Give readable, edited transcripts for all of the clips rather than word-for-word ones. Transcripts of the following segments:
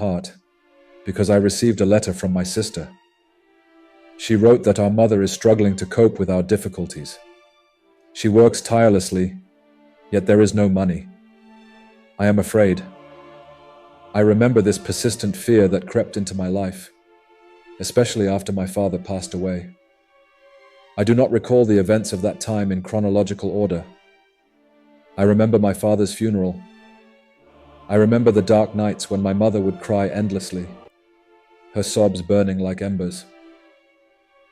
heart because I received a letter from my sister. She wrote that our mother is struggling to cope with our difficulties. She works tirelessly, yet there is no money. I am afraid. I remember this persistent fear that crept into my life, especially after my father passed away. I do not recall the events of that time in chronological order. I remember my father's funeral. I remember the dark nights when my mother would cry endlessly, her sobs burning like embers.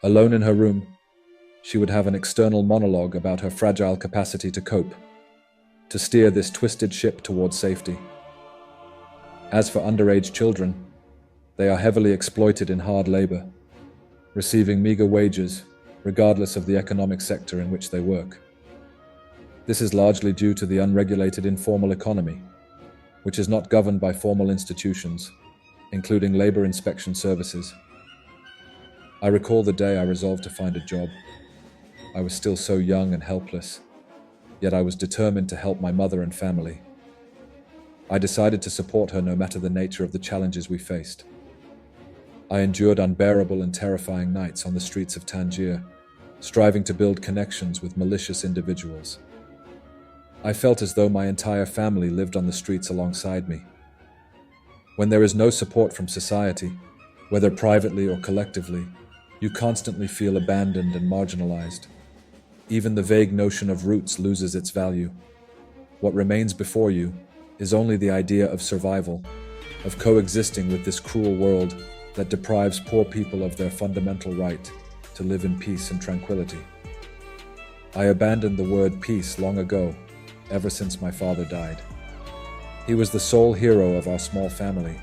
Alone in her room, she would have an external monologue about her fragile capacity to cope, to steer this twisted ship towards safety. As for underage children, they are heavily exploited in hard labor, receiving meager wages regardless of the economic sector in which they work. This is largely due to the unregulated informal economy, which is not governed by formal institutions, including labor inspection services. I recall the day I resolved to find a job. I was still so young and helpless, yet I was determined to help my mother and family. I decided to support her no matter the nature of the challenges we faced. I endured unbearable and terrifying nights on the streets of Tangier, striving to build connections with malicious individuals. I felt as though my entire family lived on the streets alongside me. When there is no support from society, whether privately or collectively, you constantly feel abandoned and marginalized. Even the vague notion of roots loses its value. What remains before you is only the idea of survival, of coexisting with this cruel world that deprives poor people of their fundamental right to live in peace and tranquility. I abandoned the word peace long ago, ever since my father died. He was the sole hero of our small family,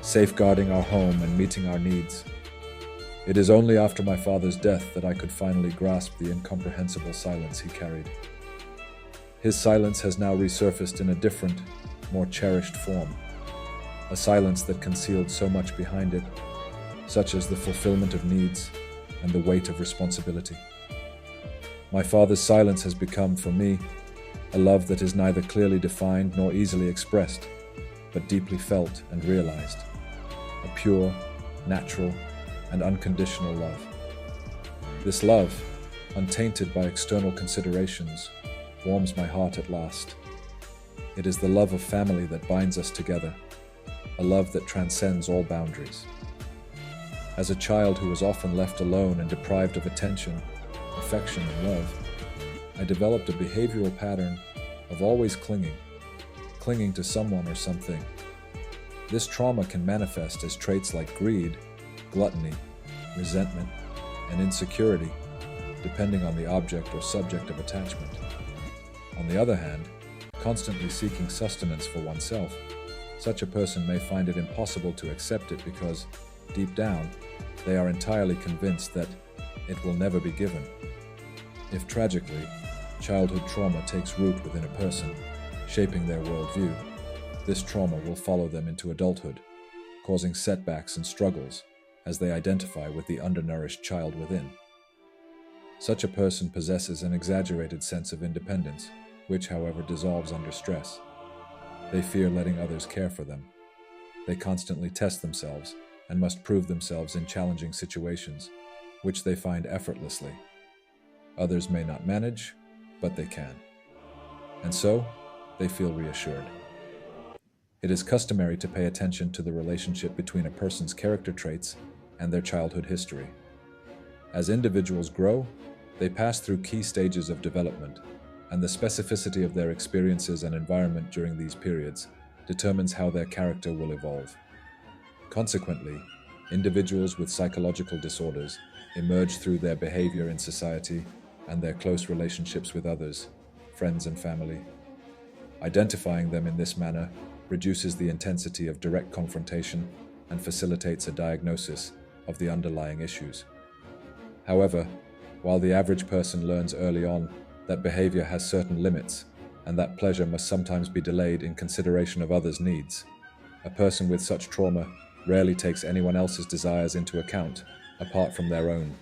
safeguarding our home and meeting our needs. It is only after my father's death that I could finally grasp the incomprehensible silence he carried. His silence has now resurfaced in a different, more cherished form, a silence that concealed so much behind it, such as the fulfillment of needs and the weight of responsibility. My father's silence has become, for me, a love that is neither clearly defined nor easily expressed, but deeply felt and realized. A pure, natural, and unconditional love. This love, untainted by external considerations, warms my heart at last. It is the love of family that binds us together, a love that transcends all boundaries. As a child who was often left alone and deprived of attention, affection, and love, I developed a behavioral pattern of always clinging to someone or something. This trauma can manifest as traits like greed, gluttony, resentment, and insecurity, depending on the object or subject of attachment. On the other hand, constantly seeking sustenance for oneself, such a person may find it impossible to accept it because, deep down, they are entirely convinced that it will never be given. If tragically, childhood trauma takes root within a person, shaping their worldview, this trauma will follow them into adulthood, causing setbacks and struggles as they identify with the undernourished child within. Such a person possesses an exaggerated sense of independence, which, however, dissolves under stress. They fear letting others care for them. They constantly test themselves and must prove themselves in challenging situations, which they find effortlessly. Others may not manage, but they can. And so, they feel reassured. It is customary to pay attention to the relationship between a person's character traits and their childhood history. As individuals grow, they pass through key stages of development, and the specificity of their experiences and environment during these periods determines how their character will evolve. Consequently, individuals with psychological disorders emerge through their behavior in society and their close relationships with others, friends and family. Identifying them in this manner reduces the intensity of direct confrontation and facilitates a diagnosis of the underlying issues. However, while the average person learns early on that behavior has certain limits and that pleasure must sometimes be delayed in consideration of others' needs, a person with such trauma rarely takes anyone else's desires into account apart from their own.